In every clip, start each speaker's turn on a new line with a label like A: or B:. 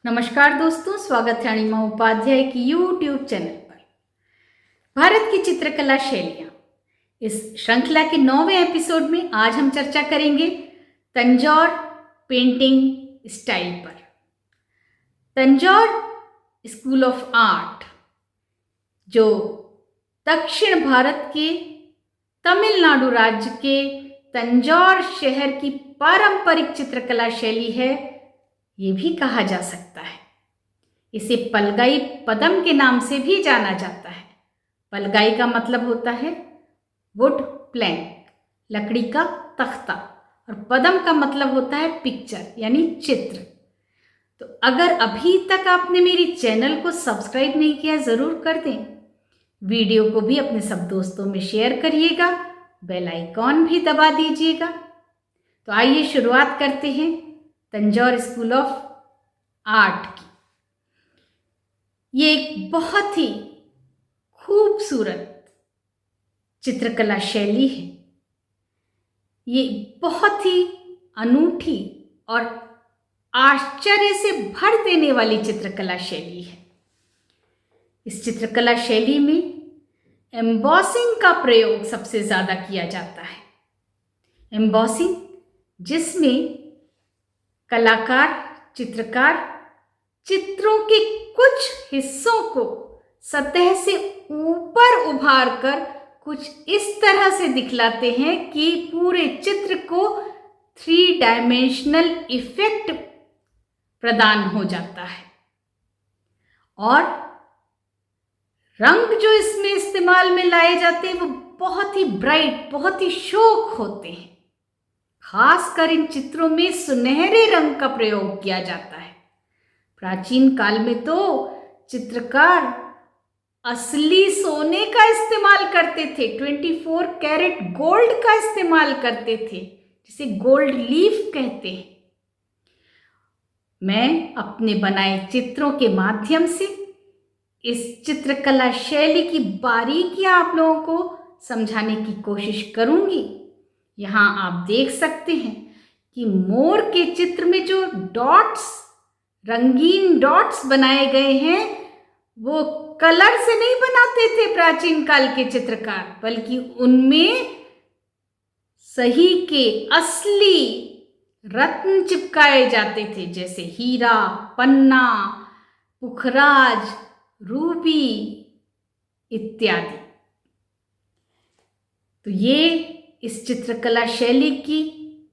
A: नमस्कार दोस्तों, स्वागत है अणिमा उपाध्याय की यूट्यूब चैनल पर। भारत की चित्रकला शैलियाँ, इस श्रृंखला के 9वें एपिसोड में आज हम चर्चा करेंगे तंजौर पेंटिंग स्टाइल पर। तंजौर स्कूल ऑफ आर्ट, जो दक्षिण भारत के तमिलनाडु राज्य के तंजौर शहर की पारंपरिक चित्रकला शैली है, ये भी कहा जा सकता है। इसे पलगाई पदम के नाम से भी जाना जाता है। पलगाई का मतलब होता है वुड प्लैंक, लकड़ी का तख्ता, और पदम का मतलब होता है पिक्चर यानी चित्र। तो अगर अभी तक आपने मेरी चैनल को सब्सक्राइब नहीं किया, ज़रूर कर दें। वीडियो को भी अपने सब दोस्तों में शेयर करिएगा, बेल आइकॉन भी दबा दीजिएगा। तो आइए शुरुआत करते हैं तंजौर स्कूल ऑफ आर्ट की। ये एक बहुत ही खूबसूरत चित्रकला शैली है। ये बहुत ही अनूठी और आश्चर्य से भर देने वाली चित्रकला शैली है। इस चित्रकला शैली में एम्बॉसिंग का प्रयोग सबसे ज़्यादा किया जाता है। एम्बॉसिंग, जिसमें कलाकार, चित्रकार चित्रों के कुछ हिस्सों को सतह से ऊपर उभार कर कुछ इस तरह से दिखलाते हैं कि पूरे चित्र को 3 डायमेंशनल इफेक्ट प्रदान हो जाता है। और रंग जो इसमें इस्तेमाल में लाए जाते हैं वो बहुत ही ब्राइट, बहुत ही शोक होते हैं। खासकर इन चित्रों में सुनहरे रंग का प्रयोग किया जाता है। प्राचीन काल में तो चित्रकार असली सोने का इस्तेमाल करते थे, 24 कैरेट गोल्ड का इस्तेमाल करते थे, जिसे गोल्ड लीफ कहते हैं। मैं अपने बनाए चित्रों के माध्यम से इस चित्रकला शैली की बारीकियां आप लोगों को समझाने की कोशिश करूंगी। यहाँ आप देख सकते हैं कि मोर के चित्र में जो डॉट्स, रंगीन डॉट्स बनाए गए हैं, वो कलर से नहीं बनाते थे प्राचीन काल के चित्रकार, बल्कि उनमें सही के असली रत्न चिपकाए जाते थे, जैसे हीरा, पन्ना, पुखराज, रूबी इत्यादि। तो ये इस चित्रकला शैली की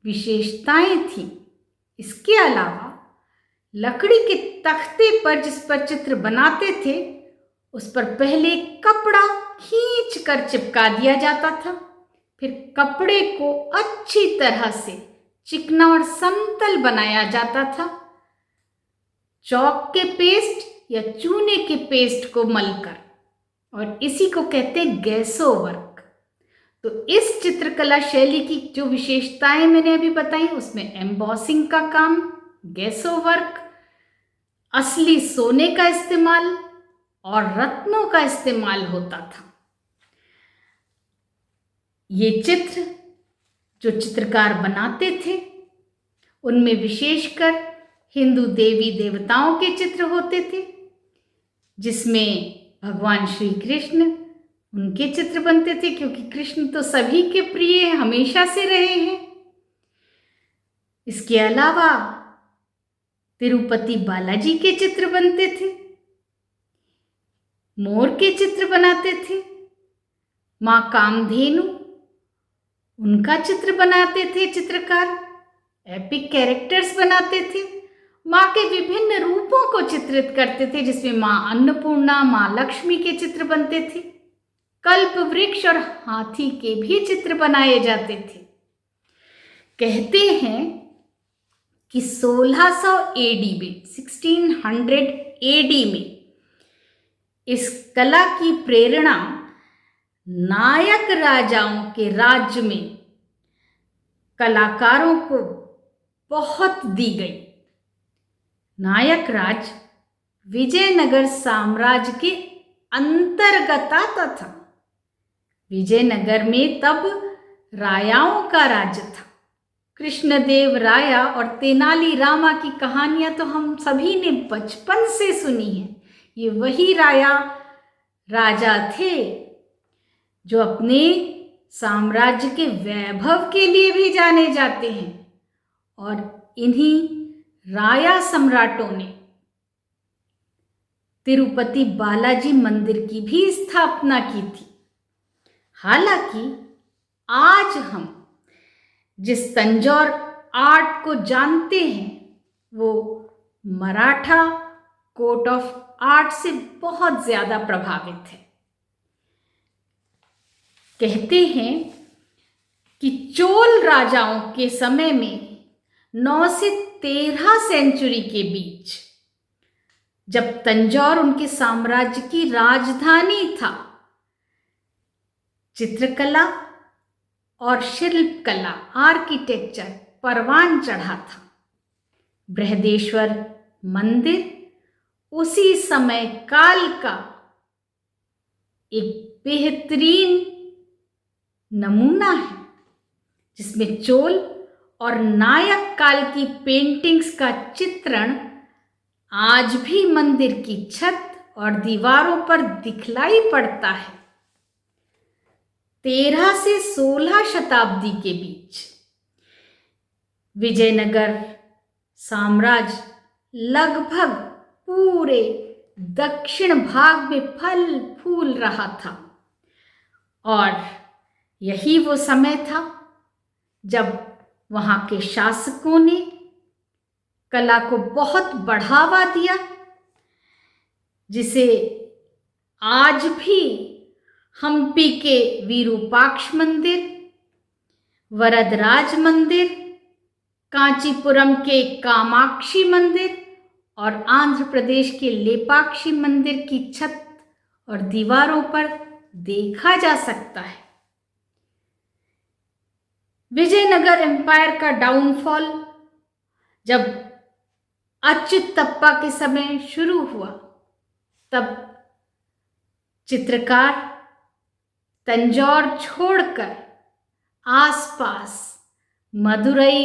A: विशेषताएं थी। इसके अलावा लकड़ी के तख्ते पर जिस पर चित्र बनाते थे, उस पर पहले कपड़ा खींच कर चिपका दिया जाता था। फिर कपड़े को अच्छी तरह से चिकना और समतल बनाया जाता था, चौक के पेस्ट या चूने के पेस्ट को मलकर, और इसी को कहते हैं गैसो वर्क। तो इस चित्रकला शैली की जो विशेषताएं मैंने अभी बताई, उसमें एम्बॉसिंग का काम, गैसो वर्क, असली सोने का इस्तेमाल और रत्नों का इस्तेमाल होता था। ये चित्र जो चित्रकार बनाते थे, उनमें विशेषकर हिंदू देवी देवताओं के चित्र होते थे, जिसमें भगवान श्री कृष्ण, उनके चित्र बनते थे, क्योंकि कृष्ण तो सभी के प्रिय हमेशा से रहे हैं। इसके अलावा तिरुपति बालाजी के चित्र बनते थे, मोर के चित्र बनाते थे, माँ कामधेनु, उनका चित्र बनाते थे चित्रकार, एपिक कैरेक्टर्स बनाते थे, माँ के विभिन्न रूपों को चित्रित करते थे, जिसमें माँ अन्नपूर्णा, माँ लक्ष्मी के चित्र बनते थे, कल्प वृक्ष और हाथी के भी चित्र बनाए जाते थे। कहते हैं कि 1600 एडी में, 1600 एडी में इस कला की प्रेरणा नायक राजाओं के राज्य में कलाकारों को बहुत दी गई। नायक राज विजयनगर साम्राज्य के अंतर्गत आता था। विजयनगर में तब रायाओं का राज्य था। कृष्णदेव राया और तेनाली रामा की कहानियां तो हम सभी ने बचपन से सुनी हैं। ये वही राया राजा थे जो अपने साम्राज्य के वैभव के लिए भी जाने जाते हैं, और इन्हीं राया सम्राटों ने तिरुपति बालाजी मंदिर की भी स्थापना की थी। हालांकि आज हम जिस तंजौर आर्ट को जानते हैं वो मराठा कोर्ट ऑफ आर्ट से बहुत ज्यादा प्रभावित है। कहते हैं कि चोल राजाओं के समय में 9 से 13 सेंचुरी के बीच, जब तंजौर उनके साम्राज्य की राजधानी था, चित्रकला और शिल्पकला आर्किटेक्चर परवान चढ़ा था। बृहदेश्वर मंदिर उसी समय काल का एक बेहतरीन नमूना है, जिसमें चोल और नायक काल की पेंटिंग्स का चित्रण आज भी मंदिर की छत और दीवारों पर दिखलाई पड़ता है। 13 से 16 शताब्दी के बीच विजयनगर साम्राज्य लगभग पूरे दक्षिण भाग में फल फूल रहा था, और यही वो समय था जब वहाँ के शासकों ने कला को बहुत बढ़ावा दिया, जिसे आज भी हम्पी के विरूपाक्ष मंदिर, वरदराज मंदिर, कांचीपुरम के कामाक्षी मंदिर और आंध्र प्रदेश के लेपाक्षी मंदिर की छत और दीवारों पर देखा जा सकता है। विजयनगर एम्पायर का डाउनफॉल जब अच्युतप्पा के समय शुरू हुआ, तब चित्रकार तंजौर छोड़कर आसपास मदुरई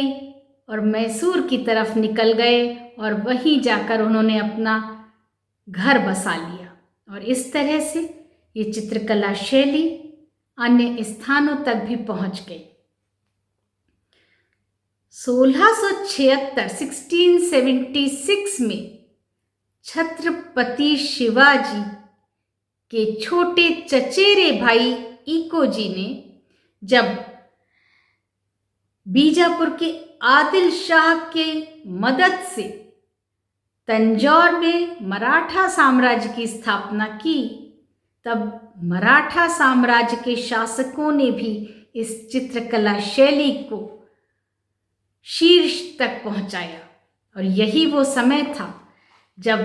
A: और मैसूर की तरफ निकल गए और वहीं जाकर उन्होंने अपना घर बसा लिया, और इस तरह से ये चित्रकला शैली अन्य स्थानों तक भी पहुंच गई। 1676 में छत्रपति शिवाजी के छोटे चचेरे भाई इकोजी ने जब बीजापुर के आदिल शाह के मदद से तंजौर में मराठा साम्राज्य की स्थापना की, तब मराठा साम्राज्य के शासकों ने भी इस चित्रकला शैली को शीर्ष तक पहुंचाया, और यही वो समय था जब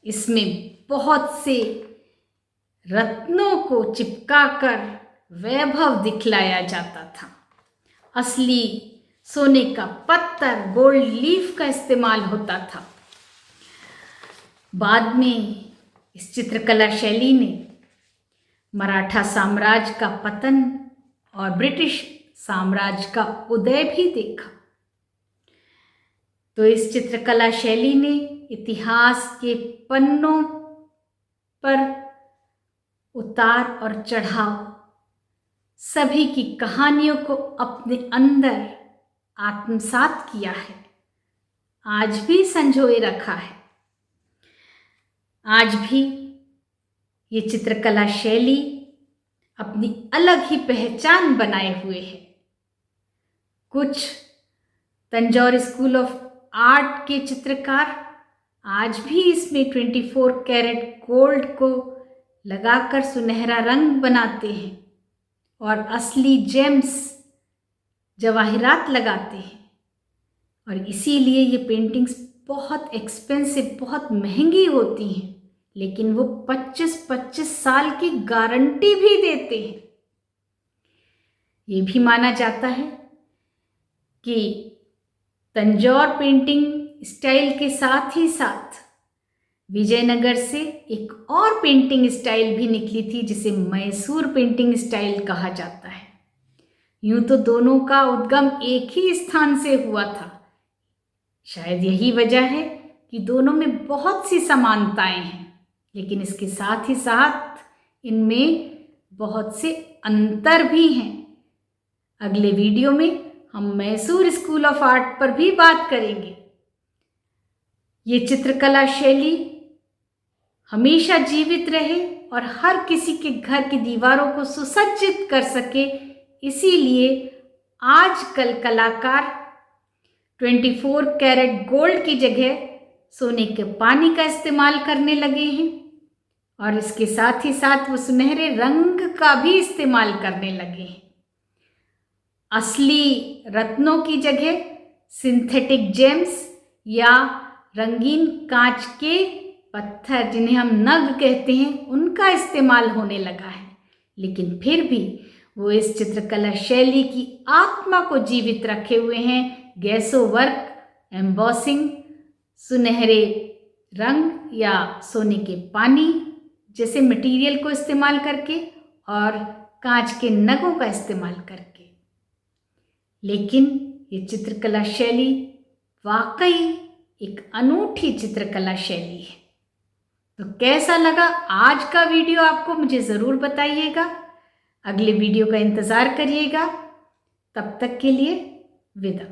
A: इसमें बहुत से रत्नों को चिपकाकर वैभव दिखलाया जाता था। असली सोने का पत्थर, गोल्ड लीफ का इस्तेमाल होता था। बाद में इस चित्रकला शैली ने मराठा साम्राज्य का पतन और ब्रिटिश साम्राज्य का उदय भी देखा। तो इस चित्रकला शैली ने इतिहास के पन्नों पर उतार और चढ़ाव सभी की कहानियों को अपने अंदर आत्मसात किया है, आज भी संजोए रखा है। आज भी ये चित्रकला शैली अपनी अलग ही पहचान बनाए हुए है। कुछ तंजौर स्कूल ऑफ आर्ट के चित्रकार आज भी इसमें 24 कैरेट गोल्ड को लगाकर सुनहरा रंग बनाते हैं और असली जेम्स जवाहिरात लगाते हैं, और इसीलिए ये पेंटिंग्स बहुत एक्सपेंसिव, बहुत महंगी होती हैं, लेकिन वो 25-25 साल की गारंटी भी देते हैं। ये भी माना जाता है कि तंजौर पेंटिंग स्टाइल के साथ ही साथ विजयनगर से एक और पेंटिंग स्टाइल भी निकली थी, जिसे मैसूर पेंटिंग स्टाइल कहा जाता है। यूं तो दोनों का उद्गम एक ही स्थान से हुआ था। शायद यही वजह है कि दोनों में बहुत सी समानताएं हैं, लेकिन इसके साथ ही साथ इनमें बहुत से अंतर भी हैं। अगले वीडियो में हम मैसूर स्कूल ऑफ आर्ट पर भी बात करेंगे। ये चित्रकला शैली हमेशा जीवित रहे और हर किसी के घर की दीवारों को सुसज्जित कर सके, इसीलिए आजकल कलाकार 24 कैरेट गोल्ड की जगह सोने के पानी का इस्तेमाल करने लगे हैं और इसके साथ ही साथ वो सुनहरे रंग का भी इस्तेमाल करने लगे हैं। असली रत्नों की जगह सिंथेटिक जेम्स या रंगीन कांच के पत्थर, जिन्हें हम नग कहते हैं, उनका इस्तेमाल होने लगा है। लेकिन फिर भी वो इस चित्रकला शैली की आत्मा को जीवित रखे हुए हैं। गैसो वर्क, एम्बॉसिंग, सुनहरे रंग या सोने के पानी जैसे मटेरियल को इस्तेमाल करके और कांच के नगों का इस्तेमाल करके। लेकिन ये चित्रकला शैली वाकई एक अनूठी चित्रकला शैली है। तो कैसा लगा आज का वीडियो आपको, मुझे ज़रूर बताइएगा। अगले वीडियो का इंतज़ार करिएगा। तब तक के लिए विदा।